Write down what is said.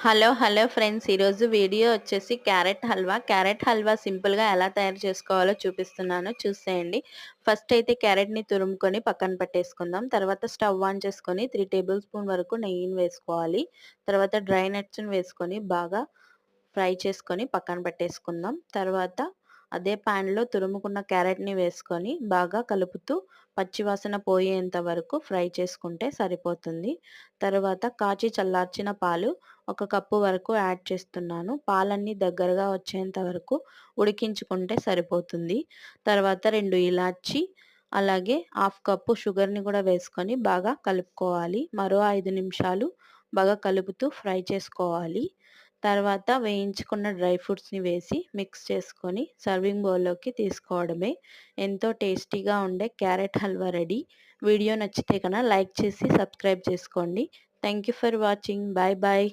Hello friends. ఈరోజు video వచ్చేసి carrot halwa. Carrot halwa సింపుల్గా ఎలా తయారు చేసుకోవాలో చూపిస్తున్నాను, చూసేయండి. ఫస్ట్ అయితే క్యారెట్ని తురుముకొని పక్కన పెట్టేసుకుందాం. తర్వాత స్టవ్ ఆన్ చేసుకొని 3 టేబుల్ స్పూన్ వరకు నెయ్యిని వేసుకోవాలి. తర్వాత డ్రై నట్స్ని వేసుకొని బాగా ఫ్రై చేసుకొని పక్కన పెట్టేసుకుందాం. తర్వాత అదే ప్యాన్లో తురుముకున్న క్యారెట్ని వేసుకొని బాగా కలుపుతూ పచ్చివాసన పోయేంత వరకు ఫ్రై చేసుకుంటే సరిపోతుంది. తర్వాత కాచి చల్లార్చిన పాలు 1 కప్పు వరకు యాడ్ చేస్తున్నాను. పాలన్నీ దగ్గరగా వచ్చేంత వరకు ఉడికించుకుంటే సరిపోతుంది. తర్వాత 2 ఇలాచి అలాగే 1/2 కప్పు షుగర్ని కూడా వేసుకొని బాగా కలుపుకోవాలి. మరో 5 నిమిషాలు బాగా కలుపుతూ ఫ్రై చేసుకోవాలి. తర్వాత వేయించుకున్న డ్రై ఫ్రూట్స్ని వేసి మిక్స్ చేసుకొని సర్వింగ్ బౌల్లోకి తీసుకోవడమే. ఎంతో టేస్టీగా ఉండే క్యారెట్ హల్వా రెడీ. వీడియో నచ్చితే కనుక లైక్ చేసి సబ్స్క్రైబ్ చేసుకోండి. Thank you for watching. Bye bye.